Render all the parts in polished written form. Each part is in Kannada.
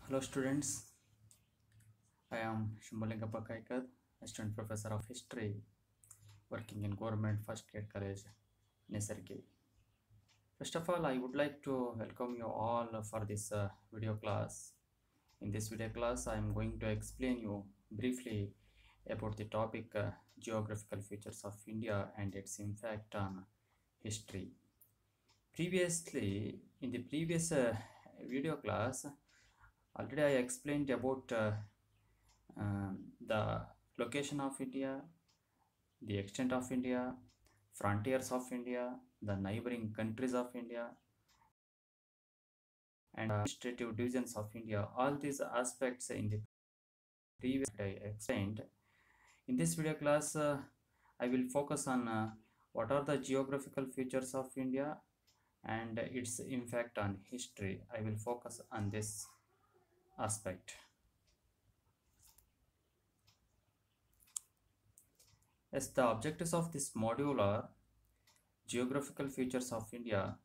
Hello students, I am Shambhalingappa Kaikad, Assistant Professor of History, working in Government First Grade College, Nisargi. First of all, I would like to welcome you all for this video class. In this video class, I am going to explain you briefly about the topic geographical features of India and its impact on history. Previously, in the previous video class, already I explained about the location of India, the extent of India, frontiers of India, the neighboring countries of India, and administrative divisions of India. All these aspects in the previous I explained. In this video class, I will focus on what are the geographical features of India and its impact on history. I will focus on this aspect. Yes, the objectives of this module are geographical features of India.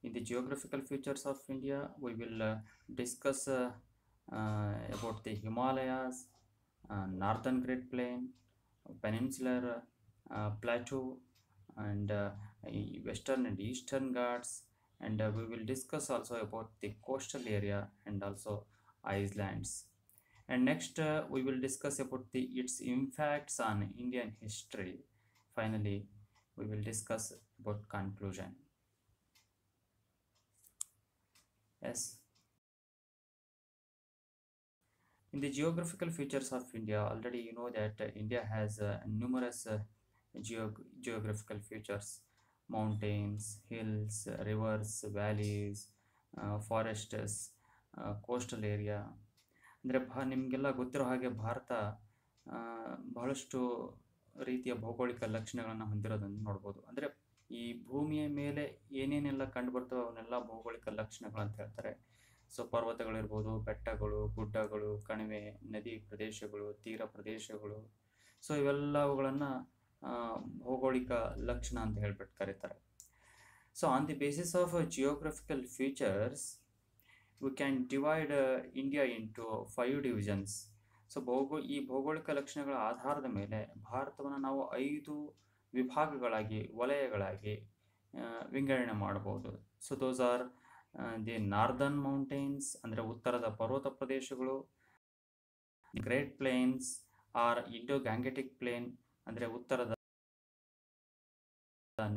In the geographical features of India, we will discuss about the Himalayas, Northern Great Plain, Peninsular Plateau, and Western and Eastern Ghats, and we will discuss also about the coastal area and also islands. And next, we will discuss about its impacts on Indian history. Finally, we will discuss about conclusion. Yes. In the geographical features of India, already you know that India has numerous geographical features: mountains, hills, rivers, valleys, forests, coastal area. ಅಂದರೆ ನಿಮಗೆಲ್ಲ ಗೊತ್ತಿರೋ ಹಾಗೆ ಭಾರತ ಬಹಳಷ್ಟು ರೀತಿಯ ಭೌಗೋಳಿಕ ಲಕ್ಷಣಗಳನ್ನು ಹೊಂದಿರೋದನ್ನು ನೋಡ್ಬೋದು. ಅಂದರೆ ಈ ಭೂಮಿಯ ಮೇಲೆ ಏನೇನೆಲ್ಲ ಕಂಡು ಬರ್ತವೆ ಅವನ್ನೆಲ್ಲ ಭೌಗೋಳಿಕ ಲಕ್ಷಣಗಳು ಅಂತ ಹೇಳ್ತಾರೆ. ಸೊ ಪರ್ವತಗಳಿರ್ಬೋದು, ಬೆಟ್ಟಗಳು, ಗುಡ್ಡಗಳು, ಕಣಿವೆ, ನದಿ ಪ್ರದೇಶಗಳು, ತೀರ ಪ್ರದೇಶಗಳು, ಸೊ ಇವೆಲ್ಲವುಗಳನ್ನು ಭೌಗೋಳಿಕ ಲಕ್ಷಣ ಅಂತ ಹೇಳ್ಬಿಟ್ಟು ಕರೀತಾರೆ. So on the basis of geographical features we can divide India into 5 divisions. So ಈ ಭೌಗೋಳಿಕ ಲಕ್ಷಣಗಳ ಆಧಾರದ ಮೇಲೆ ಭಾರತವನ್ನು ನಾವು 5 ವಿಭಾಗಗಳಾಗಿ, ವಲಯಗಳಾಗಿ ವಿಂಗಡಣೆ ಮಾಡಬಹುದು. So those are the northern mountains, ಅಂದರೆ ಉತ್ತರದ ಪರ್ವತ ಪ್ರದೇಶಗಳು, great plains or Indo Gangetic plain, ಅಂದರೆ ಉತ್ತರದ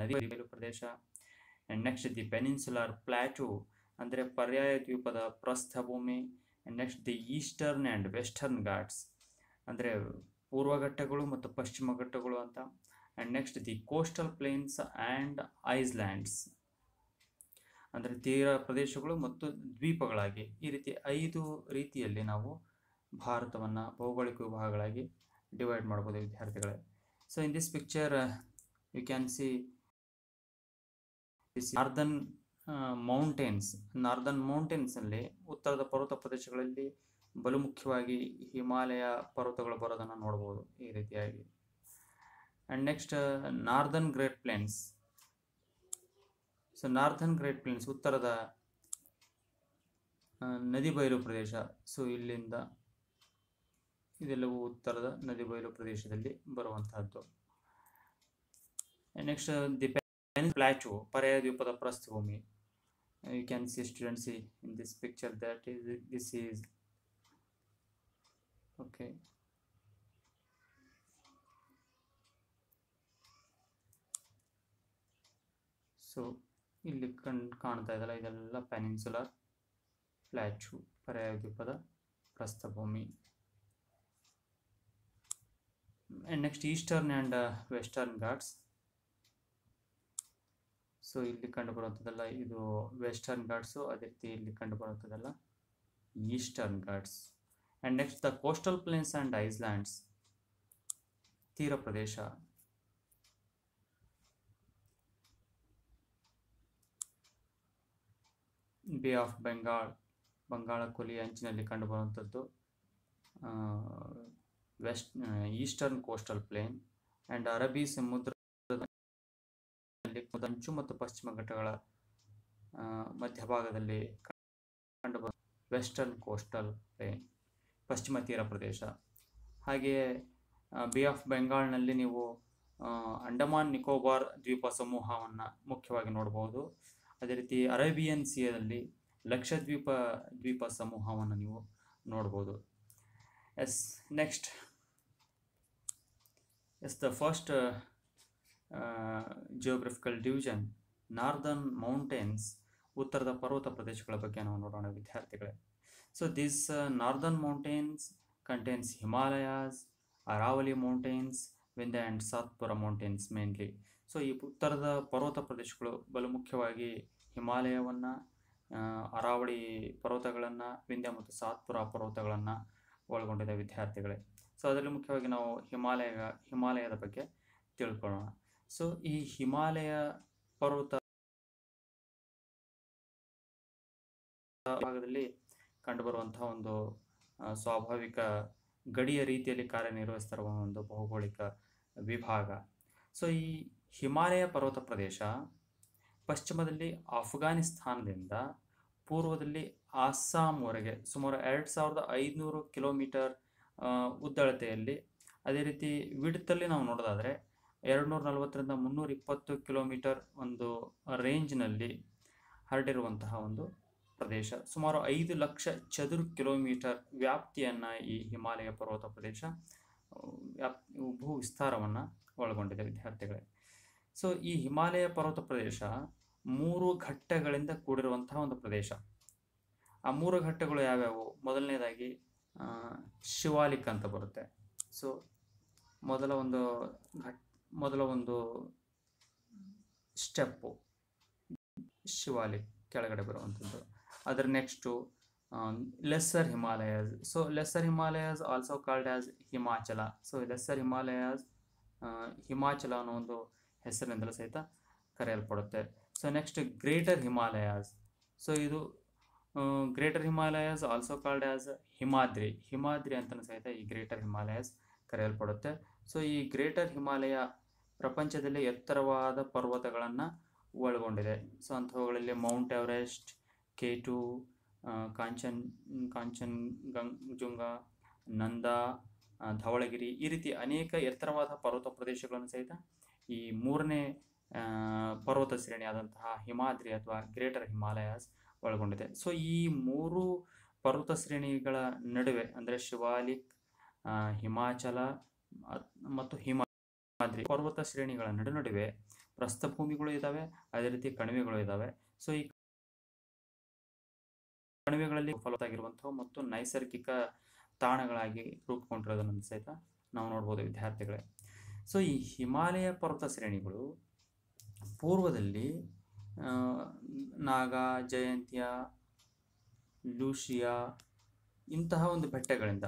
ನದಿ ಬಯಲು ಪ್ರದೇಶ, and next the peninsular plateau, ಅಂದರೆ ಪರ್ಯಾಯ ದ್ವೀಪದ ಪ್ರಸ್ಥಭೂಮಿ, and next the eastern and western Ghats, ಅಂದರೆ ಪೂರ್ವ ಘಟ್ಟಗಳು ಮತ್ತು ಪಶ್ಚಿಮ ಘಟ್ಟಗಳು ಅಂತ, and next the coastal plains and islands, ಅಂದರೆ ತೀರ ಪ್ರದೇಶಗಳು ಮತ್ತು ದ್ವೀಪಗಳಾಗಿ. ಈ ರೀತಿ 5 ರೀತಿಯಲ್ಲಿ ನಾವು ಭಾರತವನ್ನು ಭೌಗೋಳಿಕ ವಿಭಾಗಗಳಾಗಿ ಡಿವೈಡ್ ಮಾಡ್ಬೋದು ವಿದ್ಯಾರ್ಥಿಗಳೇ. So in this picture you can see this northern mountains ಅಲ್ಲಿ ಉತ್ತರದ ಪರ್ವತ ಪ್ರದೇಶಗಳಲ್ಲಿ ಬಲು ಮುಖ್ಯವಾಗಿ ಹಿಮಾಲಯ ಪರ್ವತಗಳು ಬರೋದನ್ನು ನೋಡಬಹುದು ಈ ರೀತಿಯಾಗಿ. And next northern great plains. So northern great plains ಉತ್ತರದ ನದಿ ಬಯಲು ಪ್ರದೇಶ. ಸೊ ಇಲ್ಲಿಂದ ಇದೆಲ್ಲವೂ ಉತ್ತರದ ನದಿ ಬಯಲು ಪ್ರದೇಶದಲ್ಲಿ ಬರುವಂತಹದ್ದು. ನೆಕ್ಸ್ಟ್ ದಿ ಪ್ಲಾಟೂ, ಪರ್ಯಾಯ ದ್ವೀಪದ ಪ್ರಸ್ಥಭೂಮಿ. You can see students see in this picture that this is okay. So ಇಲ್ಲಿ ಕಾಣ್ತಾ ಇದಲ್ಲ, ಇದೆಲ್ಲ ಪೆನಿನ್ಸುಲರ್ ಪ್ಲಾಟೂ, ಪರ್ಯಾಯ ದ್ವೀಪದ ಪ್ರಸ್ಥಭೂಮಿ. and next eastern and western Ghats. So ಇಲ್ಲಿ ಕಂಡು ಬರುವಂಥದ್ದೆಲ್ಲ ಇದು ವೆಸ್ಟರ್ನ್ ಘಾಟ್ಸು, ಅದೇ ರೀತಿ ಇಲ್ಲಿ ಕಂಡು ಬರುವಂಥದ್ದೆಲ್ಲ eastern Ghats. And next the coastal plains and islands, ತೀರ ಪ್ರದೇಶ. ಬೇ ಆಫ್ ಬೆಂಗಾಲ್, ಬಂಗಾಳ ಕೊಲ್ಲಿಯ ಅಂಚಿನಲ್ಲಿ ಕಂಡು ಬರುವಂಥದ್ದು ಈಸ್ಟರ್ನ್ ಕೋಸ್ಟಲ್ ಪ್ಲೇನ್. ಆ್ಯಂಡ್ ಅರಬ್ಬಿ ಸಮುದ್ರ ಅಂಚು ಮತ್ತು ಪಶ್ಚಿಮ ಘಟ್ಟಗಳ ಮಧ್ಯಭಾಗದಲ್ಲಿ ಕಂಡುಬರುವ ವೆಸ್ಟರ್ನ್ ಕೋಸ್ಟಲ್ ಪ್ಲೇನ್, ಪಶ್ಚಿಮ ತೀರ ಪ್ರದೇಶ. ಹಾಗೆಯೇ ಬೇ ಆಫ್ ಬೆಂಗಾಲ್ನಲ್ಲಿ ನೀವು ಅಂಡಮಾನ್ ನಿಕೋಬಾರ್ ದ್ವೀಪ ಸಮೂಹವನ್ನು ಮುಖ್ಯವಾಗಿ ನೋಡ್ಬೋದು. ಅದೇ ರೀತಿ ಅರೇಬಿಯನ್ ಸಿಯಲ್ಲಿ ದ್ವೀಪ ಸಮೂಹವನ್ನು ನೀವು ನೋಡ್ಬೋದು. Next the first geographical division northern mountains, ಉತ್ತರದ ಪರ್ವತ ಪ್ರದೇಶಗಳ ಬಗ್ಗೆ ನಾವು ನೋಡೋಣ ವಿದ್ಯಾರ್ಥಿಗಳೇ. So this northern mountains contains Himalayas, Aravali mountains, Vindhya and Satpura mountains mainly. So ಈ ಉತ್ತರದ ಪರ್ವತ ಪ್ರದೇಶಗಳು ಬಲು ಮುಖ್ಯವಾಗಿ ಹಿಮಾಲಯವನ್ನು, ಅರಾವಳಿ ಪರ್ವತಗಳನ್ನು, ವಿಂಧ್ಯ ಮತ್ತು ಸಾತ್ಪುರ ಪರ್ವತಗಳನ್ನು ಒಳಗೊಂಡಿದೆ ವಿದ್ಯಾರ್ಥಿಗಳೇ. ಸೊ ಅದರಲ್ಲಿ ಮುಖ್ಯವಾಗಿ ನಾವು ಹಿಮಾಲಯದ ಬಗ್ಗೆ ತಿಳ್ಕೊಳ್ಳೋಣ. ಸೊ ಈ ಹಿಮಾಲಯ ಪರ್ವತ ಭಾಗದಲ್ಲಿ ಕಂಡುಬರುವಂತಹ ಒಂದು ಸ್ವಾಭಾವಿಕ ಗಡಿಯ ರೀತಿಯಲ್ಲಿ ಕಾರ್ಯನಿರ್ವಹಿಸ್ತಿರುವ ಒಂದು ಭೌಗೋಳಿಕ ವಿಭಾಗ. ಸೊ ಈ ಹಿಮಾಲಯ ಪರ್ವತ ಪ್ರದೇಶ ಪಶ್ಚಿಮದಲ್ಲಿ ಅಫ್ಘಾನಿಸ್ತಾನದಿಂದ ಪೂರ್ವದಲ್ಲಿ ಅಸ್ಸಾಂವರೆಗೆ ಸುಮಾರು 2500 ಕಿಲೋಮೀಟರ್ ಉದ್ದಳತೆಯಲ್ಲಿ, ಅದೇ ರೀತಿ ವಿಡ್ತಲ್ಲಿ ನಾವು ನೋಡೋದಾದರೆ 240ರಿಂದ 320 ಕಿಲೋಮೀಟರ್ ಒಂದು ರೇಂಜ್ನಲ್ಲಿ ಹರಡಿರುವಂತಹ ಒಂದು ಪ್ರದೇಶ. ಸುಮಾರು 5 ಲಕ್ಷ ಚದುರ ಕಿಲೋಮೀಟರ್ ವ್ಯಾಪ್ತಿಯನ್ನು ಈ ಹಿಮಾಲಯ ಪರ್ವತ ಪ್ರದೇಶ ಭೂ ವಿಸ್ತಾರವನ್ನು ಒಳಗೊಂಡಿದೆ ವಿದ್ಯಾರ್ಥಿಗಳೇ. ಸೊ ಈ ಹಿಮಾಲಯ ಪರ್ವತ ಪ್ರದೇಶ 3 ಘಟ್ಟಗಳಿಂದ ಕೂಡಿರುವಂತಹ ಒಂದು ಪ್ರದೇಶ. ಆ 3 ಘಟ್ಟಗಳು ಯಾವ್ಯಾವು? ಮೊದಲನೇದಾಗಿ ಶಿವಾಲಿಕ್ ಅಂತ ಬರುತ್ತೆ. ಸೊ ಮೊದಲ ಒಂದು ಸ್ಟೆಪ್ಪು ಶಿವಾಲಿಕ್ ಕೆಳಗಡೆ ಬರುವಂಥದ್ದು. ಅದರ next lesser Himalayas. So lesser Himalayas also called as Himachal. So lesser Himalayas Himachal ಅನ್ನೋ ಒಂದು ಹೆಸರಿನಿಂದಲೂ ಸಹಿತ ಕರೆಯಲ್ಪಡುತ್ತೆ. So next greater Himalayas. So ಇದು greater Himalayas also called as Himadri ಅಂತಲೂ ಸಹಿತ ಈ ಗ್ರೇಟರ್ ಹಿಮಾಲಯಾಸ್ ಕರೆಯಲ್ಪಡುತ್ತೆ. ಸೊ ಈ ಗ್ರೇಟರ್ ಹಿಮಾಲಯ ಪ್ರಪಂಚದಲ್ಲಿ ಎತ್ತರವಾದ ಪರ್ವತಗಳನ್ನು ಒಳಗೊಂಡಿದೆ. ಸೊ ಅಂಥವುಗಳಲ್ಲಿ mount Everest, K2, Kanchenjunga, Nanda, Dhaulagiri, ಈ ರೀತಿ ಅನೇಕ ಎತ್ತರವಾದ ಪರ್ವತ ಪ್ರದೇಶಗಳನ್ನು ಸಹಿತ ಈ 3ನೇ ಪರ್ವತ ಶ್ರೇಣಿಯಾದಂತಹ ಹಿಮಾದ್ರಿ ಅಥವಾ ಗ್ರೇಟರ್ ಹಿಮಾಲಯಾಸ್ ಒಳಗೊಂಡಿದೆ. ಸೊ ಈ 3 ಪರ್ವತ ಶ್ರೇಣಿಗಳ ನಡುವೆ ಅಂದರೆ ಶಿವಾಲಿಕ್, ಹಿಮಾಚಲ ಮತ್ತು ಹಿಮಾದ್ರಿ ಪರ್ವತ ಶ್ರೇಣಿಗಳ ನಡುವೆ ಪ್ರಸ್ಥಭೂಮಿಗಳು ಇದ್ದಾವೆ, ಅದೇ ರೀತಿ ಕಣಿವೆಗಳು ಇದ್ದಾವೆ. ಸೊ ಈ ಕಣಿವೆಗಳಲ್ಲಿ ಫಲವತ್ತಾಗಿರುವಂತಹ ಮತ್ತು ನೈಸರ್ಗಿಕ ತಾಣಗಳಾಗಿ ರೂಪುಗೊಂಡಿರೋದನ್ನು ಸಹಿತ ನಾವು ನೋಡ್ಬೋದು ವಿದ್ಯಾರ್ಥಿಗಳೇ. ಸೊ ಈ ಹಿಮಾಲಯ ಪರ್ವತ ಶ್ರೇಣಿಗಳು ಪೂರ್ವದಲ್ಲಿ ನಾಗಾ, ಜಯಂತಿಯ, ಲೂಷಿಯಾ ಇಂತಹ ಒಂದು ಬೆಟ್ಟಗಳಿಂದ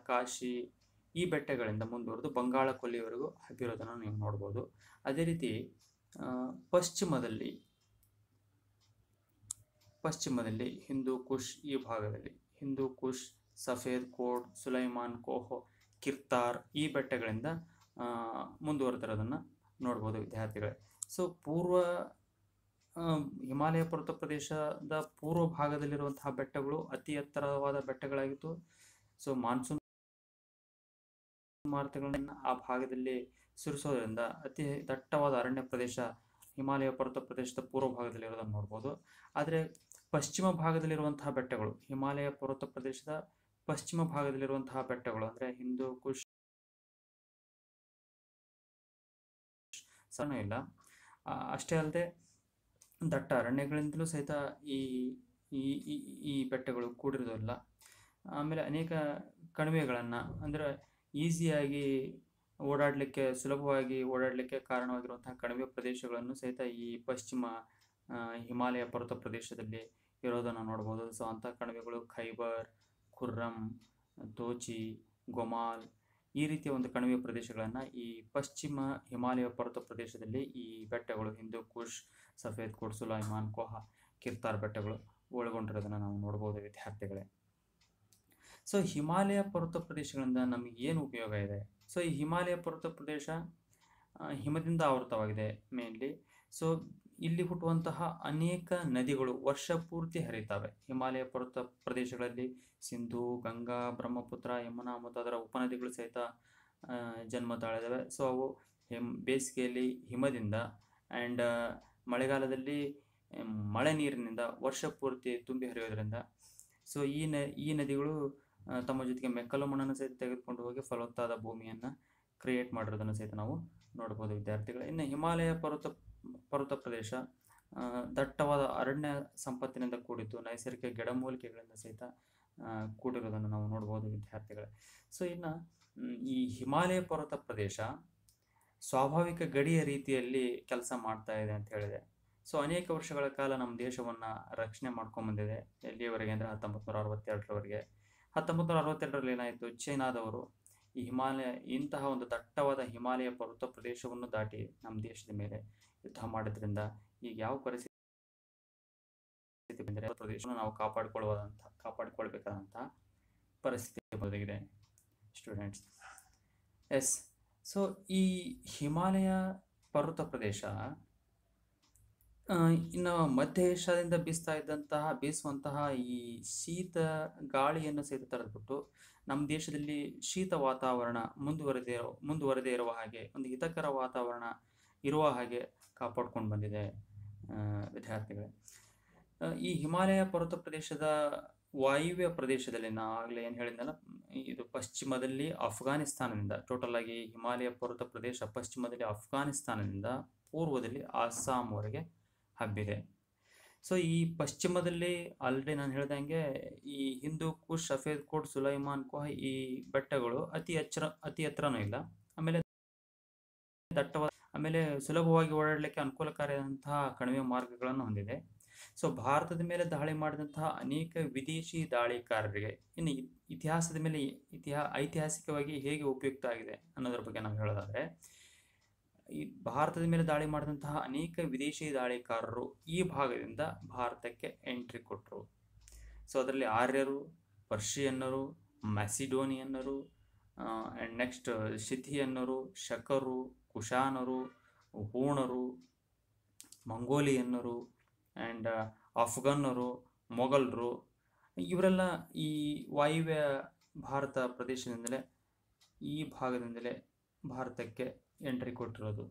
ಕಾಶಿ ಈ ಬೆಟ್ಟಗಳಿಂದ ಮುಂದುವರೆದು ಬಂಗಾಳ ಕೊಲ್ಲಿಯವರೆಗೂ ಹಬ್ಬಿರೋದನ್ನು ನೀವು ನೋಡ್ಬೋದು. ಅದೇ ರೀತಿ ಪಶ್ಚಿಮದಲ್ಲಿ ಹಿಂದೂ ಕುಶ್, ಈ ಭಾಗದಲ್ಲಿ ಹಿಂದೂ ಕುಶ್, ಸಫೇದ್ ಕೋಟ್, ಸುಲೈಮಾನ್ ಕೋಹ್, ಕಿರ್ತಾರ್ ಈ ಬೆಟ್ಟಗಳಿಂದ ಮುಂದುವರೆದಿರೋದನ್ನು ನೋಡ್ಬೋದು ವಿದ್ಯಾರ್ಥಿಗಳೇ. ಸೊ ಹಿಮಾಲಯ ಪರ್ವತ ಪ್ರದೇಶದ ಪೂರ್ವ ಭಾಗದಲ್ಲಿರುವಂತಹ ಬೆಟ್ಟಗಳು ಅತಿ ಎತ್ತರವಾದ ಬೆಟ್ಟಗಳಾಗಿತ್ತು. ಸೊ ಮಾನ್ಸೂನ್ ಮಾರುತಗಳನ್ನು ಆ ಭಾಗದಲ್ಲಿ ಸುರಿಸೋದ್ರಿಂದ ಅತಿ ದಟ್ಟವಾದ ಅರಣ್ಯ ಪ್ರದೇಶ ಹಿಮಾಲಯ ಪರ್ವತ ಪ್ರದೇಶದ ಪೂರ್ವ ಭಾಗದಲ್ಲಿರೋದನ್ನು ನೋಡ್ಬೋದು. ಆದರೆ ಪಶ್ಚಿಮ ಭಾಗದಲ್ಲಿರುವಂತಹ ಬೆಟ್ಟಗಳು, ಹಿಮಾಲಯ ಪರ್ವತ ಪ್ರದೇಶದ ಪಶ್ಚಿಮ ಭಾಗದಲ್ಲಿರುವಂತಹ ಬೆಟ್ಟಗಳು ಅಂದರೆ ಹಿಂದೂ ಕುಶ್ ಸಣ್ಣ ಇಲ್ಲ. ಅಷ್ಟೇ ಅಲ್ಲದೆ ದಟ್ಟ ಅರಣ್ಯಗಳಿಂದಲೂ ಸಹಿತ ಈ ಬೆಟ್ಟಗಳು ಕೂಡಿರೋದಿಲ್ಲ. ಆಮೇಲೆ ಅನೇಕ ಕಣಿವೆಗಳನ್ನು ಅಂದರೆ ಈಸಿಯಾಗಿ ಸುಲಭವಾಗಿ ಓಡಾಡಲಿಕ್ಕೆ ಕಾರಣವಾಗಿರುವಂತಹ ಕಣಿವೆ ಪ್ರದೇಶಗಳನ್ನು ಸಹಿತ ಈ ಪಶ್ಚಿಮ ಹಿಮಾಲಯ ಪರ್ವತ ಪ್ರದೇಶದಲ್ಲಿ ಇರೋದನ್ನು ನೋಡ್ಬೋದು. ಸೊ ಅಂಥ ಕಣಿವೆಗಳು ಖೈಬರ್, ಖುರ್ರಮ್, ತೋಚಿ, ಗೊಮಾಲ್ ಈ ರೀತಿಯ ಒಂದು ಕಣಿವೆ ಪ್ರದೇಶಗಳನ್ನು ಈ ಪಶ್ಚಿಮ ಹಿಮಾಲಯ ಪರ್ವತ ಪ್ರದೇಶದಲ್ಲಿ ಈ ಬೆಟ್ಟಗಳು ಹಿಂದೂ ಕುಶ್, ಸಫೇದ್ ಕೋಟ್, ಸುಲೈಮಾನ್ ಕೋಹ, ಕಿರ್ತಾರ್ ಬೆಟ್ಟಗಳು ಒಳಗೊಂಡಿರೋದನ್ನು ನಾವು ನೋಡ್ಬೋದು ವಿದ್ಯಾರ್ಥಿಗಳೇ. ಸೊ ಹಿಮಾಲಯ ಪರ್ವತ ಪ್ರದೇಶಗಳಿಂದ ನಮಗೆ ಏನು ಉಪಯೋಗ ಇದೆ? ಸೊ ಈ ಹಿಮಾಲಯ ಪರ್ವತ ಪ್ರದೇಶ ಹಿಮದಿಂದ ಆವೃತವಾಗಿದೆ ಮೇನ್ಲಿ. ಸೊ ಇಲ್ಲಿ ಹುಟ್ಟುವಂತಹ ಅನೇಕ ನದಿಗಳು ವರ್ಷ ಪೂರ್ತಿ ಹರಿತವೆ. ಹಿಮಾಲಯ ಪರ್ವತ ಪ್ರದೇಶಗಳಲ್ಲಿ ಸಿಂಧೂ, ಗಂಗಾ, ಬ್ರಹ್ಮಪುತ್ರ, ಯಮುನಾ ಮತ್ತು ಅದರ ಉಪನದಿಗಳು ಸಹಿತ ಜನ್ಮ ತಾಳಿದಾವೆ. ಸೊ ಅವು ಬೇಸಿಗೆಯಲ್ಲಿ ಹಿಮದಿಂದ ಆ್ಯಂಡ್ ಮಳೆಗಾಲದಲ್ಲಿ ಮಳೆ ನೀರಿನಿಂದ ವರ್ಷ ಪೂರ್ತಿ ತುಂಬಿ ಹರಿಯೋದ್ರಿಂದ ಸೊ ಈ ನದಿಗಳು ತಮ್ಮ ಜೊತೆಗೆ ಮೆಕ್ಕಲು ಮಣ್ಣನ್ನು ಸಹಿತ ತೆಗೆದುಕೊಂಡು ಹೋಗಿ ಫಲವತ್ತಾದ ಭೂಮಿಯನ್ನು ಕ್ರಿಯೇಟ್ ಮಾಡಿರೋದನ್ನು ಸಹಿತ ನಾವು ನೋಡ್ಬೋದು ವಿದ್ಯಾರ್ಥಿಗಳು. ಇನ್ನು ಹಿಮಾಲಯ ಪರ್ವತ ಪ್ರದೇಶ ದಟ್ಟವಾದ ಅರಣ್ಯ ಸಂಪತ್ತಿನಿಂದ ಕೂಡಿದ್ದು ನೈಸರ್ಗಿಕ ಗಿಡಮೂಲಿಕೆಗಳಿಂದ ಸಹಿತ ಕೂಡಿರೋದನ್ನು ನಾವು ನೋಡ್ಬೋದು ವಿದ್ಯಾರ್ಥಿಗಳೇ. ಸೊ ಇನ್ನು ಈ ಹಿಮಾಲಯ ಪರ್ವತ ಪ್ರದೇಶ ಸ್ವಾಭಾವಿಕ ಗಡಿಯ ರೀತಿಯಲ್ಲಿ ಕೆಲಸ ಮಾಡ್ತಾ ಇದೆ ಅಂತ ಹೇಳಿದೆ. ಸೊ ಅನೇಕ ವರ್ಷಗಳ ಕಾಲ ನಮ್ಮ ದೇಶವನ್ನು ರಕ್ಷಣೆ ಮಾಡ್ಕೊಂಬಂದಿದೆ. ಎಲ್ಲಿಯವರೆಗೆ ಅಂದರೆ 1962ರವರೆಗೆ. 1962ರಲ್ಲಿ ಏನಾಯಿತು, ಚೈನಾದವರು ಈ ಇಂತಹ ಒಂದು ದಟ್ಟವಾದ ಹಿಮಾಲಯ ಪರ್ವತ ಪ್ರದೇಶವನ್ನು ದಾಟಿ ನಮ್ಮ ದೇಶದ ಮೇಲೆ ಯುದ್ಧ ಮಾಡೋದ್ರಿಂದ ಈಗ ಯಾವ ಪರಿಸ್ಥಿತಿ ಬಂದರೆ ಪ್ರದೇಶವನ್ನು ನಾವು ಕಾಪಾಡಿಕೊಳ್ಬೇಕಾದಂತಹ ಪರಿಸ್ಥಿತಿ ಒದಗಿದೆ ಸ್ಟೂಡೆಂಟ್ಸ್. ಎಸ್, ಸೊ ಈ ಹಿಮಾಲಯ ಪರ್ವತ ಪ್ರದೇಶ ಇನ್ನು ಮಧ್ಯ ಏಷ್ಯಾದಿಂದ ಬೀಸುವಂತಹ ಈ ಶೀತ ಗಾಳಿಯನ್ನು ಸಹಿತ ತಡೆದ್ಬಿಟ್ಟು ನಮ್ಮ ದೇಶದಲ್ಲಿ ಶೀತ ವಾತಾವರಣ ಮುಂದುವರೆದೇ ಇರುವ ಹಾಗೆ, ಒಂದು ಹಿತಕರ ವಾತಾವರಣ ಇರುವ ಹಾಗೆ ಕಾಪಾಡ್ಕೊಂಡು ಬಂದಿದೆ ವಿದ್ಯಾರ್ಥಿಗಳೇ. ಈ ಹಿಮಾಲಯ ಪರ್ವತ ಪ್ರದೇಶದ ವಾಯುವ್ಯ ಪ್ರದೇಶದಲ್ಲಿ ನಾನು ಆಗಲೇ ಏನು ಹೇಳಿದ್ನಲ್ಲ, ಇದು ಪಶ್ಚಿಮದಲ್ಲಿ ಅಫ್ಘಾನಿಸ್ತಾನದಿಂದ, ಟೋಟಲ್ ಆಗಿ ಹಿಮಾಲಯ ಪರ್ವತ ಪ್ರದೇಶ ಪಶ್ಚಿಮದಲ್ಲಿ ಅಫ್ಘಾನಿಸ್ತಾನದಿಂದ ಪೂರ್ವದಲ್ಲಿ ಅಸ್ಸಾಂವರೆಗೆ ಹಬ್ಬಿದೆ. ಸೊ ಈ ಪಶ್ಚಿಮದಲ್ಲಿ ಆಲ್ರೆಡಿ ನಾನು ಹೇಳ್ದಂಗೆ ಈ ಹಿಂದೂ ಕುಶ್, ಸಫೇದ್ ಕೋಟ್, ಸುಲೈಮಾನ್ ಕೋಹ ಈ ಬೆಟ್ಟಗಳು ಅತಿ ಎತ್ತರನೂ ಇಲ್ಲ, ಆಮೇಲೆ ಸುಲಭವಾಗಿ ಓಡಾಡಲಿಕ್ಕೆ ಅನುಕೂಲಕಾರಿಯಾದಂತಹ ಕಣಿವೆ ಮಾರ್ಗಗಳನ್ನು ಹೊಂದಿದೆ. ಸೊ ಭಾರತದ ಮೇಲೆ ದಾಳಿ ಮಾಡಿದಂತಹ ಅನೇಕ ವಿದೇಶಿ ದಾಳಿಕಾರರಿಗೆ ಇನ್ನು ಇತಿಹಾಸದ ಮೇಲೆ ಐತಿಹಾಸಿಕವಾಗಿ ಹೇಗೆ ಉಪಯುಕ್ತ ಆಗಿದೆ ಅನ್ನೋದ್ರ ಬಗ್ಗೆ ನಾವು ಹೇಳೋದಾದ್ರೆ, ಈ ಭಾರತದ ಮೇಲೆ ದಾಳಿ ಮಾಡಿದಂತಹ ಅನೇಕ ವಿದೇಶಿ ದಾಳಿಕಾರರು ಈ ಭಾಗದಿಂದ ಭಾರತಕ್ಕೆ ಎಂಟ್ರಿ ಕೊಟ್ಟರು. ಸೊ ಅದರಲ್ಲಿ ಆರ್ಯರು, ಪರ್ಷಿಯನ್ನರು, ಮ್ಯಾಸಿಡೋನಿಯನ್ನರು, ಆ್ಯಂಡ್ ನೆಕ್ಸ್ಟ್ ಸಿಥಿಯನ್ನರು, ಶಕರು, ಕುಶಾನರು, ಹೂಣರು, ಮಂಗೋಲಿಯನ್ನರು, ಆ್ಯಂಡ್ ಅಫ್ಘನ್ನರು, ಮೊಘಲರು, ಇವರೆಲ್ಲ ಈ ವಾಯುವ್ಯ ಭಾರತ ಪ್ರದೇಶದಿಂದಲೇ, ಈ ಭಾಗದಿಂದಲೇ ಭಾರತಕ್ಕೆ ಎಂಟ್ರಿ ಕೊಟ್ಟಿರೋದು.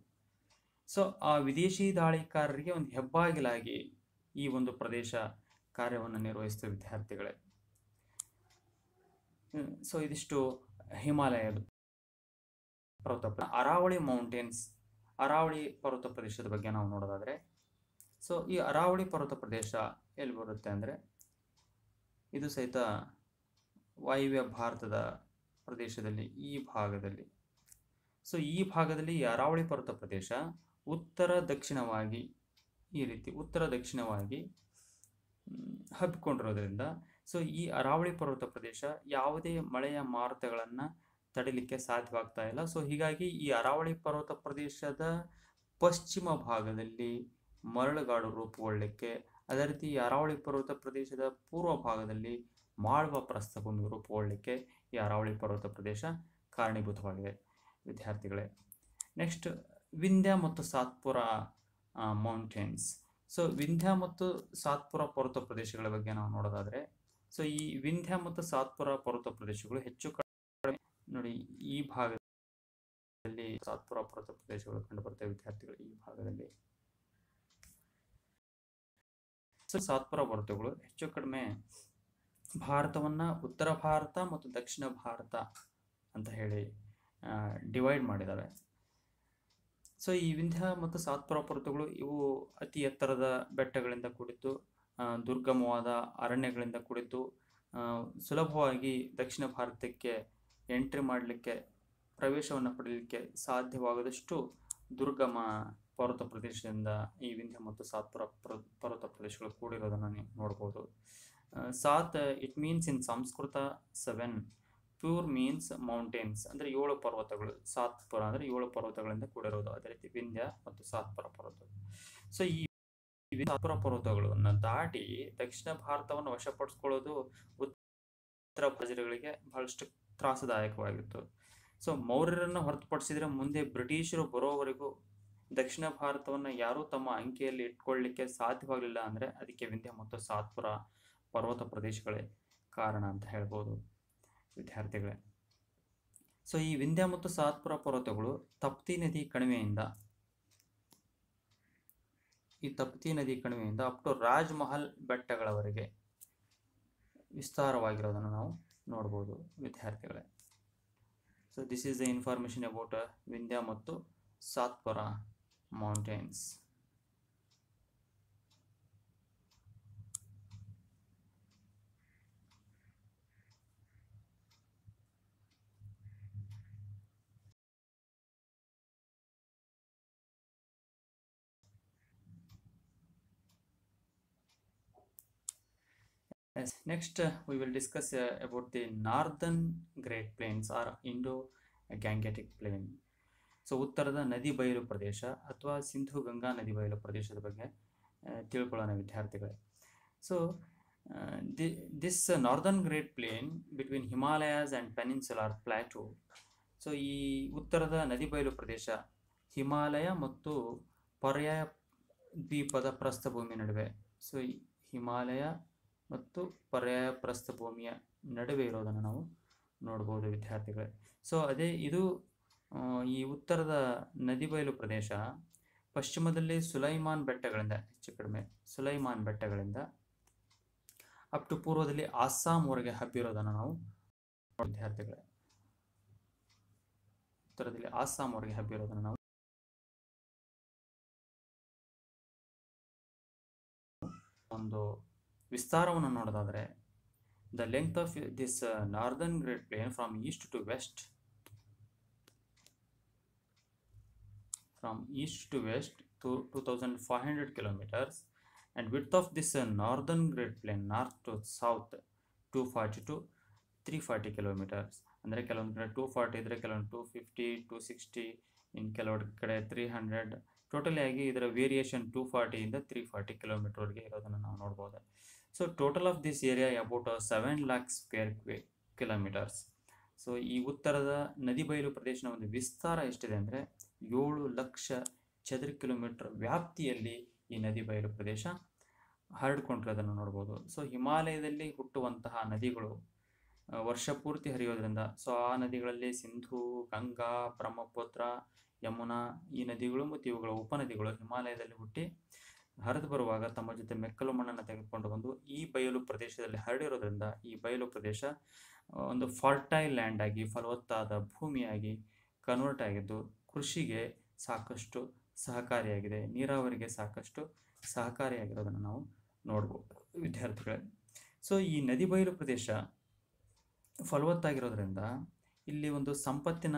ಸೊ ಆ ವಿದೇಶಿ ದಾಳಿಕಾರರಿಗೆ ಒಂದು ಹೆಬ್ಬಾಗಿಲಾಗಿ ಈ ಒಂದು ಪ್ರದೇಶ ಕಾರ್ಯವನ್ನು ನಿರ್ವಹಿಸ್ತವೆ ವಿದ್ಯಾರ್ಥಿಗಳೇ. ಸೊ ಇದಿಷ್ಟು ಹಿಮಾಲಯದ ಪರ್ವತ. ಅರಾವಳಿ ಮೌಂಟೇನ್ಸ್, ಅರಾವಳಿ ಪರ್ವತ ಪ್ರದೇಶದ ಬಗ್ಗೆ ನಾವು ನೋಡೋದಾದರೆ, ಸೊ ಈ ಅರಾವಳಿ ಪರ್ವತ ಪ್ರದೇಶ ಎಲ್ಲಿ ಬರುತ್ತೆ ಅಂದರೆ, ಇದು ಸಹಿತ ವಾಯುವ್ಯ ಭಾರತದ ಪ್ರದೇಶದಲ್ಲಿ ಈ ಭಾಗದಲ್ಲಿ. ಸೊ ಈ ಭಾಗದಲ್ಲಿ ಈ ಅರಾವಳಿ ಪರ್ವತ ಪ್ರದೇಶ ಉತ್ತರ ದಕ್ಷಿಣವಾಗಿ ಹಬ್ಬಿಕೊಂಡಿರೋದ್ರಿಂದ ಸೊ ಈ ಅರಾವಳಿ ಪರ್ವತ ಪ್ರದೇಶ ಯಾವುದೇ ಮಳೆಯ ಮಾರುತಗಳನ್ನು ತಡಿಲಿಕ್ಕೆ ಸಾಧ್ಯವಾಗ್ತಾ ಇಲ್ಲ. ಸೊ ಹೀಗಾಗಿ ಈ ಅರಾವಳಿ ಪರ್ವತ ಪ್ರದೇಶದ ಪಶ್ಚಿಮ ಭಾಗದಲ್ಲಿ ಮರಳುಗಾಡು ರೂಪುಗೊಳ್ಳಲಿಕ್ಕೆ, ಅದೇ ರೀತಿ ಈ ಅರಾವಳಿ ಪರ್ವತ ಪ್ರದೇಶದ ಪೂರ್ವ ಭಾಗದಲ್ಲಿ ಮಾಳ್ವ ಪ್ರಸ್ಥಭೂಮಿ ರೂಪುಗೊಳ್ಳಲಿಕ್ಕೆ ಈ ಅರಾವಳಿ ಪರ್ವತ ಪ್ರದೇಶ ಕಾರಣೀಭೂತವಾಗಿದೆ ವಿದ್ಯಾರ್ಥಿಗಳೇ. ನೆಕ್ಸ್ಟ್ ವಿಂಧ್ಯ ಮತ್ತು ಸಾತ್ಪುರ ಮೌಂಟೇನ್ಸ್. ಸೊ ವಿಂಧ್ಯ ಮತ್ತು ಸಾತ್ಪುರ ಪರ್ವತ ಪ್ರದೇಶಗಳ ಬಗ್ಗೆ ನಾವು ನೋಡೋದಾದರೆ, ಸೊ ಈ ವಿಂಧ್ಯ ಮತ್ತು ಸಾತ್ಪುರ ಪರ್ವತ ಪ್ರದೇಶಗಳು ಹೆಚ್ಚು ಕಡಿಮೆ ನೋಡಿ ಈ ಭಾಗದಲ್ಲಿ ಸಾತ್ಪುರ ಪರ್ವತ ಪ್ರದೇಶಗಳು ಕಂಡು ಬರ್ತವೆ ವಿದ್ಯಾರ್ಥಿಗಳು. ಈ ಭಾಗದಲ್ಲಿ ಸಾತ್ಪುರ ಪರ್ವತಗಳು ಹೆಚ್ಚು ಕಡಿಮೆ ಭಾರತವನ್ನ ಉತ್ತರ ಭಾರತ ಮತ್ತು ದಕ್ಷಿಣ ಭಾರತ ಅಂತ ಹೇಳಿ ಡಿವೈಡ್ ಮಾಡಿದ್ದಾವೆ. ಸೊ ಈ ವಿಂಧ್ಯ ಮತ್ತು ಸಾತ್ಪುರ ಪರ್ವತಗಳು ಇವು ಅತಿ ಎತ್ತರದ ಬೆಟ್ಟಗಳಿಂದ ಕೂಡಿದ್ದು, ದುರ್ಗಮವಾದ ಅರಣ್ಯಗಳಿಂದ ಕೂಡಿದ್ದು, ಸುಲಭವಾಗಿ ದಕ್ಷಿಣ ಭಾರತಕ್ಕೆ ಎಂಟ್ರಿ ಮಾಡಲಿಕ್ಕೆ, ಪ್ರವೇಶವನ್ನು ಪಡೆಯಲಿಕ್ಕೆ ಸಾಧ್ಯವಾಗದಷ್ಟು ದುರ್ಗಮ ಪರ್ವತ ಪ್ರದೇಶದಿಂದ ಈ ವಿಂಧ್ಯ ಮತ್ತು ಸಾತ್ಪುರ ಪರ್ವತ ಪ್ರದೇಶಗಳು ಕೂಡಿರೋದನ್ನು ನೀವು ನೋಡ್ಬೋದು. ಸಾತ್ it means in Sanskrit 7, pure means mountains ಅಂದರೆ 7 ಪರ್ವತಗಳು, ಸಾತ್ಪುರ ಅಂದರೆ 7 ಪರ್ವತಗಳಿಂದ ಕೂಡಿರೋದು. ಅದೇ ರೀತಿ ವಿಂಧ್ಯ ಮತ್ತು ಸಾತ್ಪುರ ಪರ್ವತಗಳು. ಸೊ ಈ ಸಾತ್ಪುರ ಪರ್ವತಗಳನ್ನು ದಾಟಿ ದಕ್ಷಿಣ ಭಾರತವನ್ನು ವಶಪಡಿಸ್ಕೊಳ್ಳೋದು ಉತ್ತರ ಪ್ರಜೆಗಳಿಗೆ ಬಹಳಷ್ಟು ತ್ರಾಸದಾಯಕವಾಗಿತ್ತು. ಸೊ ಮೌರ್ಯರನ್ನು ಹೊರತುಪಡಿಸಿದರೆ ಮುಂದೆ ಬ್ರಿಟಿಷರು ಬರೋವರೆಗೂ ದಕ್ಷಿಣ ಭಾರತವನ್ನು ಯಾರೂ ತಮ್ಮ ಅಂಕೆಯಲ್ಲಿ ಇಟ್ಕೊಳ್ಳಿಕ್ಕೆ ಸಾಧ್ಯವಾಗಲಿಲ್ಲ ಅಂದರೆ ಅದಕ್ಕೆ ವಿಂಧ್ಯ ಮತ್ತು ಸಾತ್ಪುರ ಪರ್ವತ ಪ್ರದೇಶಗಳೇ ಕಾರಣ ಅಂತ ಹೇಳ್ಬೋದು ವಿದ್ಯಾರ್ಥಿಗಳೇ. ಸೊ ಈ ವಿಂಧ್ಯ ಮತ್ತು ಸಾತ್ಪುರ ಪರ್ವತಗಳು ತಪ್ತಿ ನದಿ ಕಣಿವೆಯಿಂದ ಅಪ್ ಟು ರಾಜ್ ಮಹಲ್ ಬೆಟ್ಟಗಳವರೆಗೆ ವಿಸ್ತಾರವಾಗಿರೋದನ್ನು ನಾವು ನೋಡ್ಬೋದು ವಿದ್ಯಾರ್ಥಿಗಳೇ. So this is the information about Vindhya ಮತ್ತು Satpura mountains. Yes. Next, we will discuss about the northern Great Plains or Indo-Gangetic Plain. So ಉತ್ತರದ ನದಿ ಬಯಲು ಪ್ರದೇಶ ಅಥವಾ ಸಿಂಧು ಗಂಗಾ ನದಿ ಬಯಲು ಪ್ರದೇಶದ ಬಗ್ಗೆ ತಿಳ್ಕೊಳ್ಳೋಣ ವಿದ್ಯಾರ್ಥಿಗಳೇ. So this northern great plain between Himalayas and peninsular plateau. So ಈ ಉತ್ತರದ ನದಿ ಬಯಲು ಪ್ರದೇಶ ಹಿಮಾಲಯ ಮತ್ತು ಪರ್ಯಾಯ ದ್ವೀಪದ ಪ್ರಸ್ಥಭೂಮಿ ನಡುವೆ, ಸೊ ಹಿಮಾಲಯ ಮತ್ತು ಪರ್ಯಾಯ ಪ್ರಸ್ಥಭೂಮಿಯ ನಡುವೆ ಇರೋದನ್ನು ನಾವು ನೋಡ್ಬೋದು ವಿದ್ಯಾರ್ಥಿಗಳೇ. ಸೊ ಅದೇ ಇದು ಈ ಉತ್ತರದ ನದಿ ಬಯಲು ಪ್ರದೇಶ ಪಶ್ಚಿಮದಲ್ಲಿ ಸುಲೈಮಾನ್ ಬೆಟ್ಟಗಳಿಂದ, ಹೆಚ್ಚು ಕಡಿಮೆ ಸುಲೈಮಾನ್ ಬೆಟ್ಟಗಳಿಂದ ಅಪ್ ಟು ಪೂರ್ವದಲ್ಲಿ ಅಸ್ಸಾಂವರೆಗೆ ಹಬ್ಬಿರೋದನ್ನು ನಾವು ವಿದ್ಯಾರ್ಥಿಗಳೇ. ಉತ್ತರದಲ್ಲಿ ಅಸ್ಸಾಂವರೆಗೆ ಹಬ್ಬಿರೋದನ್ನು ನಾವು ಒಂದು ವಿಸ್ತಾರವನ್ನು ನೋಡೋದಾದರೆ, the length of this northern great plain from east to west 2500 kilometers, and width of this northern great plain north to south 240 to 340 kilometers. ಅಂದರೆ ಕೆಲವೊಂದು ಕಡೆ 240 ಇದ್ರೆ ಕೆಲವೊಂದು 250 260 ಇನ್ನು ಕೆಲವೊಂದು ಕಡೆ 300. ಟೋಟಲಿ ಆಗಿ ಇದರ ವೇರಿಯೇಷನ್ 240 ಇಂದ 340 ಕಿಲೋಮೀಟರ್ವರೆಗೆ ಇರೋದನ್ನು ನಾವು ನೋಡ್ಬೋದು. So total of this area about 7 lakh square kilometers. So ಈ ಉತ್ತರದ ನದಿ ಬಯಲು ಪ್ರದೇಶದ ಒಂದು ವಿಸ್ತಾರ ಎಷ್ಟಿದೆ ಅಂದರೆ 7 ಲಕ್ಷ ಚದರ ಕಿಲೋಮೀಟರ್ ವ್ಯಾಪ್ತಿಯಲ್ಲಿ ಈ ನದಿ ಬಯಲು ಪ್ರದೇಶ ಹರಡಿಕೊಂಡಿರೋದನ್ನು ನೋಡ್ಬೋದು. ಸೊ ಹಿಮಾಲಯದಲ್ಲಿ ಹುಟ್ಟುವಂತಹ ನದಿಗಳು ವರ್ಷ ಪೂರ್ತಿ ಹರಿಯೋದ್ರಿಂದ, ಸೊ ಆ ನದಿಗಳಲ್ಲಿ ಸಿಂಧು, ಗಂಗಾ, ಬ್ರಹ್ಮಪುತ್ರ, ಯಮುನಾ ಈ ನದಿಗಳು ಮತ್ತು ಇವುಗಳ ಉಪನದಿಗಳು ಹಿಮಾಲಯದಲ್ಲಿ ಹುಟ್ಟಿ ಹರಿದು ಬರುವಾಗ ತಮ್ಮ ಜೊತೆ ಮೆಕ್ಕಲು ಮಣ್ಣನ್ನು ತೆಗೆದುಕೊಂಡು ಬಂದು ಈ ಬಯಲು ಪ್ರದೇಶದಲ್ಲಿ ಹರಡಿರೋದ್ರಿಂದ ಈ ಬಯಲು ಪ್ರದೇಶ ಒಂದು ಫರ್ಟೈಲ್ ಲ್ಯಾಂಡ್ ಆಗಿ, ಫಲವತ್ತಾದ ಭೂಮಿಯಾಗಿ ಕನ್ವರ್ಟ್ ಆಗಿದ್ದು ಕೃಷಿಗೆ ಸಾಕಷ್ಟು ಸಹಕಾರಿಯಾಗಿದೆ, ನೀರಾವರಿಗೆ ಸಾಕಷ್ಟು ಸಹಕಾರಿಯಾಗಿರೋದನ್ನು ನಾವು ನೋಡ್ಬೋದು ವಿದ್ಯಾರ್ಥಿಗಳೇ. ಸೊ ಈ ನದಿ ಬಯಲು ಪ್ರದೇಶ ಫಲವತ್ತಾಗಿರೋದ್ರಿಂದ ಇಲ್ಲಿ ಒಂದು ಸಂಪತ್ತಿನ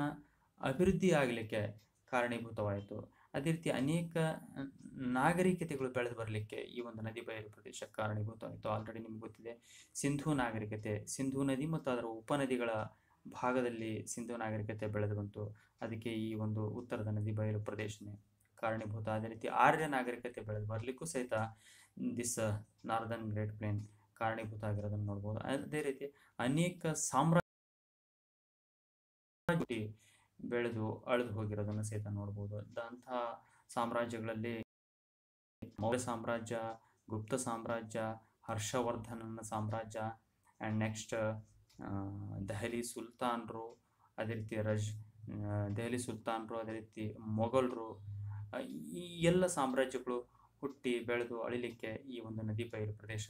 ಅಭಿವೃದ್ಧಿ ಆಗಲಿಕ್ಕೆ ಕಾರಣೀಭೂತವಾಯಿತು. ಅದೇ ರೀತಿ ಅನೇಕ ನಾಗರಿಕತೆಗಳು ಬೆಳೆದು ಬರಲಿಕ್ಕೆ ಈ ಒಂದು ನದಿ ಬಯಲು ಪ್ರದೇಶ ಕಾರಣೀಭೂತವಾಯಿತು. ಆಲ್ರೆಡಿ ನಿಮ್ಗೆ ಗೊತ್ತಿದೆ ಸಿಂಧೂ ನಾಗರಿಕತೆ, ಸಿಂಧೂ ನದಿ ಮತ್ತು ಅದರ ಉಪನದಿಗಳ ಭಾಗದಲ್ಲಿ ಸಿಂಧೂ ನಾಗರಿಕತೆ ಬೆಳೆದು ಬಂತು. ಅದಕ್ಕೆ ಈ ಒಂದು ಉತ್ತರದ ನದಿ ಬಯಲು ಪ್ರದೇಶನೇ ಕಾರಣೀಭೂತ. ಅದೇ ರೀತಿ ಆರ್ಯ ನಾಗರಿಕತೆ ಬೆಳೆದು ಬರಲಿಕ್ಕೂ ಸಹಿತ ದಿಸ್ ನಾರ್ದರ್ನ್ ಗ್ರೇಟ್ ಪ್ಲೇನ್ ಕಾರಣೀಭೂತ ಆಗಿರೋದನ್ನು ನೋಡ್ಬೋದು. ಅದೇ ರೀತಿ ಅನೇಕ ಸಾಮ್ರಾಜ್ಯ ಬೆಳೆದು ಅಳಿದು ಹೋಗಿರೋದನ್ನು ಸಹಿತ ನೋಡ್ಬೋದು. ಅಂತಹ ಸಾಮ್ರಾಜ್ಯಗಳಲ್ಲಿ ಮೌರ್ಯ ಸಾಮ್ರಾಜ್ಯ, ಗುಪ್ತ ಸಾಮ್ರಾಜ್ಯ, ಹರ್ಷವರ್ಧನನ ಸಾಮ್ರಾಜ್ಯ, ಆ್ಯಂಡ್ ನೆಕ್ಸ್ಟ್ ದೆಹಲಿ ಸುಲ್ತಾನರು, ಅದೇ ರೀತಿ ದೆಹಲಿ ಸುಲ್ತಾನರು, ಅದೇ ರೀತಿ ಮೊಘಲರು, ಈ ಎಲ್ಲ ಸಾಮ್ರಾಜ್ಯಗಳು ಹುಟ್ಟಿ ಬೆಳೆದು ಅಳಿಲಿಕ್ಕೆ ಈ ಒಂದು ನದಿ ಬಯಲು ಪ್ರದೇಶ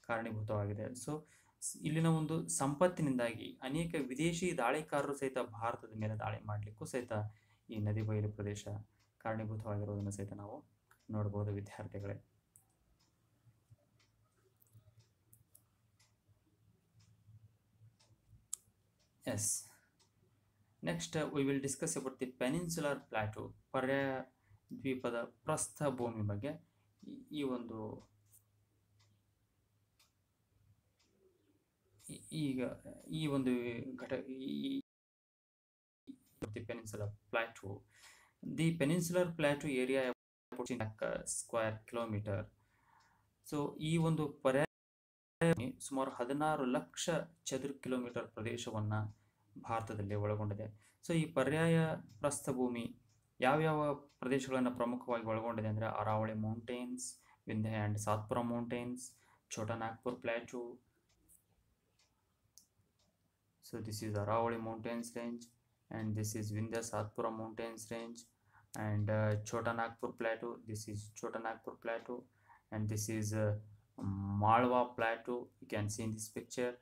ಕಾರಣೀಭೂತವಾಗಿದೆ. ಸೊ ಇಲ್ಲಿನ ಒಂದು ಸಂಪತ್ತಿನಿಂದಾಗಿ ಅನೇಕ ವಿದೇಶಿ ದಾಳಿಕಾರರು ಸಹಿತ ಭಾರತದ ಮೇಲೆ ದಾಳಿ ಮಾಡಲಿಕ್ಕೂ ಸಹಿತ ಈ ನದಿ ಬಯಲು ಪ್ರದೇಶ ಕಾರಣೀಭೂತವಾಗಿರೋದನ್ನು ಸಹಿತ ನಾವು ನೋಡ್ಬೋದು ವಿದ್ಯಾರ್ಥಿಗಳೇ. Yes, next we will discuss about the peninsular plateau, ಪರ್ಯಾಯ ದ್ವೀಪದ ಪ್ರಸ್ಥಭೂಮಿ ಬಗ್ಗೆ. ಈ ಒಂದು Peninsula Plateau. The Peninsular Plateau area about 14 square kilometer. So ಈ ಒಂದು ಪರ್ಯಾಯ ಸುಮಾರು 16 ಲಕ್ಷ ಚದುರ ಕಿಲೋಮೀಟರ್ ಪ್ರದೇಶವನ್ನು ಭಾರತದಲ್ಲಿ ಒಳಗೊಂಡಿದೆ. ಸೊ ಈ ಪರ್ಯಾಯ ಪ್ರಸ್ಥಭೂಮಿ ಯಾವ್ಯಾವ ಪ್ರದೇಶಗಳನ್ನು ಪ್ರಮುಖವಾಗಿ ಒಳಗೊಂಡಿದೆ ಅಂದರೆ Aravalli mountains, Vindhya and Satpura mountains, Chota Nagpur plateau. So this is Aravali mountains range, and this is Vindhya Satpura mountains range, and Chota Nagpur plateau. This is Chota Nagpur plateau, and this is Malwa plateau. You can see in this picture,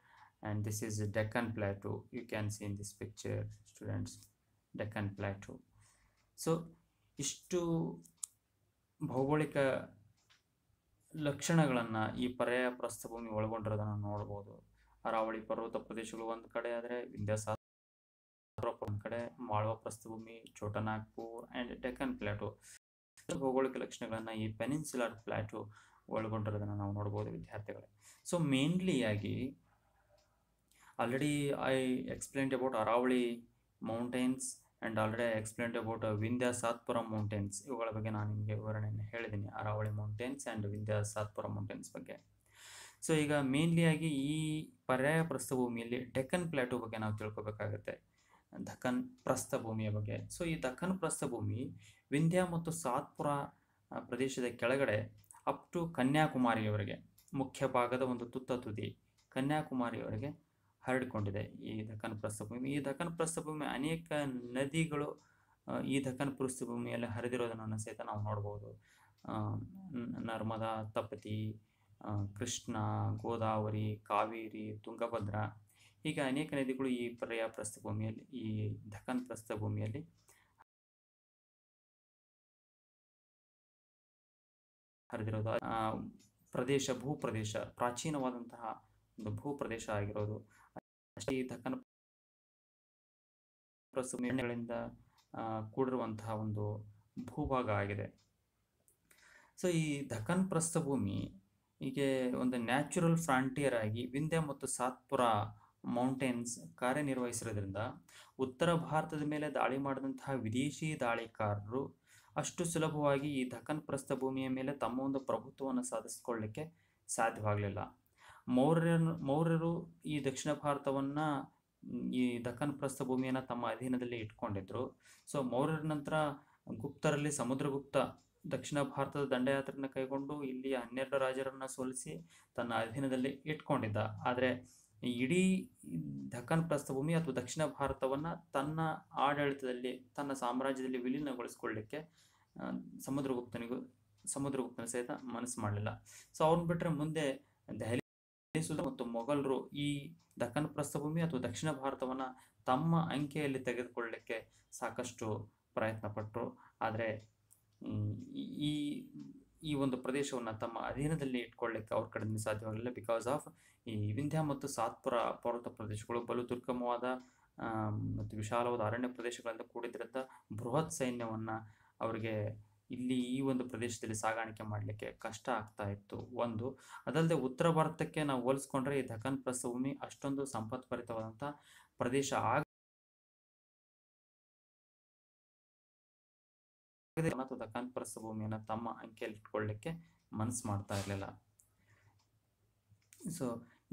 and this is Deccan plateau. You can see in this picture, students, Deccan plateau. So ಇಷ್ಟು ಭೌಗೋಳಿಕ ಲಕ್ಷಣಗಳನ್ನು ಈ ಪರ್ಯಾಯ ಪ್ರಸ್ಥಭೂಮಿ ಒಳಗೊಂಡಿರೋದನ್ನು ನೋಡ್ಬೋದು. ಅರಾವಳಿ ಪರ್ವತ ಪ್ರದೇಶಗಳು ಒಂದು ಕಡೆ ಆದರೆ ವಿಂಧ್ಯ ಸಾತ್ಪುರ ಒಂದು ಕಡೆ, ಮಾಳ್ವಾ ಪ್ರಸ್ಥಭೂಮಿ, ಛೋಟಾ ನಾಗ್ಪುರ್ ಆ್ಯಂಡ್ ಡೆಕ್ಕನ್ ಪ್ಲಾಟೋ ಭೌಗೋಳಿಕ ಲಕ್ಷಣಗಳನ್ನು ಈ ಪೆನಿನ್ಸುಲರ್ ಪ್ಲಾಟೋ ಒಳಗೊಂಡಿರೋದನ್ನು ನಾವು ನೋಡ್ಬೋದು ವಿದ್ಯಾರ್ಥಿಗಳೇ. ಸೊ ಮೇನ್ಲಿ ಆಗಿ already I explained about Aravalli mountains and already I explained about Vindhya Satpura mountains. ಇವುಗಳ ಬಗ್ಗೆ ನಾನು ನಿಮಗೆ ವಿವರಣೆಯನ್ನು ಹೇಳಿದ್ದೀನಿ, Aravalli mountains and Vindhya Satpura mountains ಬಗ್ಗೆ. ಸೊ ಈಗ ಮೇನ್ಲಿ ಆಗಿ ಈ ಪರ್ಯಾಯ ಪ್ರಸ್ಥಭೂಮಿಯಲ್ಲಿ ಡೆಕ್ಕನ್ ಪ್ಲಾಟೋ ಬಗ್ಗೆ ನಾವು ತಿಳ್ಕೊಬೇಕಾಗುತ್ತೆ, ದಕ್ಕನ್ ಪ್ರಸ್ಥಭೂಮಿಯ ಬಗ್ಗೆ. ಸೊ ಈ ದಕ್ಕನ್ ಪ್ರಸ್ಥಭೂಮಿ ವಿಂಧ್ಯ ಮತ್ತು ಸಾತ್ಪುರ ಪ್ರದೇಶದ ಕೆಳಗಡೆ ಅಪ್ ಟು ಕನ್ಯಾಕುಮಾರಿಯವರೆಗೆ, ಮುಖ್ಯ ಭಾಗದ ಒಂದು ತುತ್ತ ತುದಿ ಕನ್ಯಾಕುಮಾರಿಯವರೆಗೆ ಹರಡಿಕೊಂಡಿದೆ ಈ ದಕ್ಕನ್ ಪ್ರಸ್ಥಭೂಮಿ. ಈ ದಕ್ಕನ್ ಪ್ರಸ್ಥಭೂಮಿ ಅನೇಕ ನದಿಗಳು ಈ ದಕ್ಕನ್ ಪ್ರಸ್ಥಭೂಮಿಯಲ್ಲಿ ಹರಿದಿರೋದನ್ನು ಸಹಿತ ನಾವು ನೋಡ್ಬೋದು. ನರ್ಮದಾ, ತಪತಿ, ಕೃಷ್ಣ, ಗೋದಾವರಿ, ಕಾವೇರಿ, ತುಂಗಭದ್ರಾ, ಹೀಗೆ ಅನೇಕ ನದಿಗಳು ಈ ಪರ್ಯಾಯ ಪ್ರಸ್ಥಭೂಮಿಯಲ್ಲಿ, ಈ ದಕ್ಕನ್ ಪ್ರಸ್ಥಭೂಮಿಯಲ್ಲಿ ಹರಿದಿರೋದು. ಪ್ರದೇಶ ಭೂಪ್ರದೇಶ ಪ್ರಾಚೀನವಾದಂತಹ ಒಂದು ಭೂಪ್ರದೇಶ ಆಗಿರೋದು ಅಷ್ಟೇ. ಈ ದಕ್ಕನ್ ಪ್ರಸ್ಥಭೂಮಿಗಳಿಂದ ಕೂಡಿರುವಂತಹ ಒಂದು ಭೂಭಾಗ ಆಗಿದೆ. ಸೊ ಈ ದಕ್ಕನ್ ಪ್ರಸ್ಥಭೂಮಿ ಹೀಗೆ ಒಂದು ನ್ಯಾಚುರಲ್ ಫ್ರಾಂಟಿಯರ್ ಆಗಿ ವಿಂಧ್ಯ ಮತ್ತು ಸಾತ್ಪುರ ಮೌಂಟೇನ್ಸ್ ಕಾರ್ಯನಿರ್ವಹಿಸಿರೋದ್ರಿಂದ ಉತ್ತರ ಭಾರತದ ಮೇಲೆ ದಾಳಿ ಮಾಡಿದಂತಹ ವಿದೇಶಿ ದಾಳಿಕಾರರು ಅಷ್ಟು ಸುಲಭವಾಗಿ ಈ ದಕ್ಕನ್ ಪ್ರಸ್ಥಭೂಮಿಯ ಮೇಲೆ ತಮ್ಮ ಒಂದು ಪ್ರಭುತ್ವವನ್ನು ಸಾಧಿಸಿಕೊಳ್ಳಲಿಕ್ಕೆ ಸಾಧ್ಯವಾಗಲಿಲ್ಲ. ಮೌರ್ಯರು ಈ ದಕ್ಷಿಣ ಭಾರತವನ್ನು, ಈ ದಕ್ಕನ್ ಪ್ರಸ್ಥಭೂಮಿಯನ್ನು ತಮ್ಮ ಅಧೀನದಲ್ಲಿ ಇಟ್ಕೊಂಡಿದ್ರು. ಸೊ ಮೌರ್ಯರ ನಂತರ ಗುಪ್ತರಲ್ಲಿ ಸಮುದ್ರಗುಪ್ತ ದಕ್ಷಿಣ ಭಾರತದ ದಂಡಯಾತ್ರೆಯನ್ನು ಕೈಗೊಂಡು ಇಲ್ಲಿ 12 ರಾಜರನ್ನು ಸೋಲಿಸಿ ತನ್ನ ಅಧೀನದಲ್ಲಿ ಇಟ್ಕೊಂಡಿದ್ದ. ಆದರೆ ಇಡೀ ದಕ್ಕನ್ ಪ್ರಸ್ಥಭೂಮಿ ಅಥವಾ ದಕ್ಷಿಣ ಭಾರತವನ್ನು ತನ್ನ ಆಡಳಿತದಲ್ಲಿ, ತನ್ನ ಸಾಮ್ರಾಜ್ಯದಲ್ಲಿ ವಿಲೀನಗೊಳಿಸ್ಕೊಳ್ಳಿಕ್ಕೆ ಸಮುದ್ರಗುಪ್ತನ ಸಹಿತ ಮನಸ್ಸು ಮಾಡಲಿಲ್ಲ. ಸೊ ಅವ್ರನ್ನ ಬಿಟ್ಟರೆ ಮುಂದೆ ದೆಹಲಿ ಸುಲ್ತಾನ್ ಮತ್ತು ಮೊಘಲರು ಈ ದಕ್ಕನ್ ಪ್ರಸ್ಥಭೂಮಿ ಅಥವಾ ದಕ್ಷಿಣ ಭಾರತವನ್ನು ತಮ್ಮ ಅಂಕೆಯಲ್ಲಿ ತೆಗೆದುಕೊಳ್ಳಲಿಕ್ಕೆ ಸಾಕಷ್ಟು ಪ್ರಯತ್ನ ಪಟ್ಟರು. ಆದರೆ ಈ ಒಂದು ಪ್ರದೇಶವನ್ನು ತಮ್ಮ ಅಧೀನದಲ್ಲಿ ಇಟ್ಕೊಳ್ಳಿಕ್ಕೆ ಅವ್ರ ಕಡೆಯಿಂದ ಸಾಧ್ಯವಾಗಲಿಲ್ಲ. ಬಿಕಾಸ್ ಆಫ್ ಈ ವಿಂಧ್ಯ ಮತ್ತು ಸಾತ್ಪುರ ಪರ್ವತ ಪ್ರದೇಶಗಳು ಬಲು ದುರ್ಗಮವಾದ ಮತ್ತು ವಿಶಾಲವಾದ ಅರಣ್ಯ ಪ್ರದೇಶಗಳಿಂದ ಕೂಡಿದ್ರಿಂದ ಬೃಹತ್ ಸೈನ್ಯವನ್ನು ಅವರಿಗೆ ಇಲ್ಲಿ ಈ ಒಂದು ಪ್ರದೇಶದಲ್ಲಿ ಸಾಗಾಣಿಕೆ ಮಾಡಲಿಕ್ಕೆ ಕಷ್ಟ ಆಗ್ತಾ ಇತ್ತು. ಒಂದು ಅದಲ್ಲದೆ ಉತ್ತರ ಭಾರತಕ್ಕೆ ನಾವು ಹೋಲಿಸ್ಕೊಂಡ್ರೆ ಈ ದಕ್ಕನ್ ಪ್ರಸ್ಥಭೂಮಿ ಅಷ್ಟೊಂದು ಸಂಪತ್ಭರಿತವಾದಂಥ ಪ್ರದೇಶ ದಕ್ಕನ್ ಪ್ರಸ್ಥಭೂಮಿಯನ್ನು ತಮ್ಮ ಅಂಕೆಯಲ್ಲಿ ಇಟ್ಕೊಳ್ಳಿಕ್ಕೆ ಮನಸ್ಸು ಮಾಡ್ತಾ ಇರಲಿಲ್ಲ. ಸೊ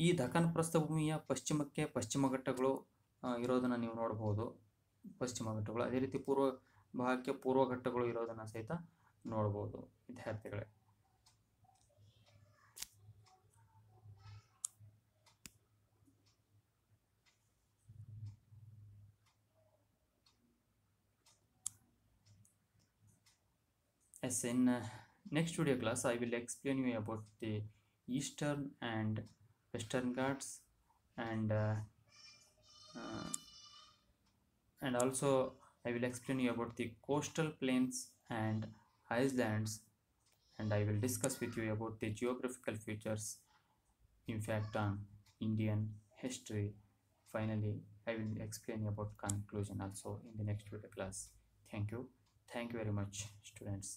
ಈ ದಕ್ಕನ್ ಪ್ರಸ್ಥಭೂಮಿಯ ಪಶ್ಚಿಮಕ್ಕೆ ಪಶ್ಚಿಮ ಘಟ್ಟಗಳು ಇರೋದನ್ನು ನೀವು ನೋಡಬಹುದು, ಪಶ್ಚಿಮ ಘಟ್ಟಗಳು. ಅದೇ ರೀತಿ ಪೂರ್ವ ಭಾಗಕ್ಕೆ ಪೂರ್ವ ಘಟ್ಟಗಳು ಇರೋದನ್ನು ಸಹಿತ ನೋಡಬಹುದು ವಿದ್ಯಾರ್ಥಿಗಳೇ. Yes, in next video class I will explain you about the Eastern and Western Ghats, and also I will explain you about the coastal plains and islands, and I will discuss with you about the geographical features, impact on Indian history. Finally, I will explain about conclusion also in the next video class. Thank you very much, students.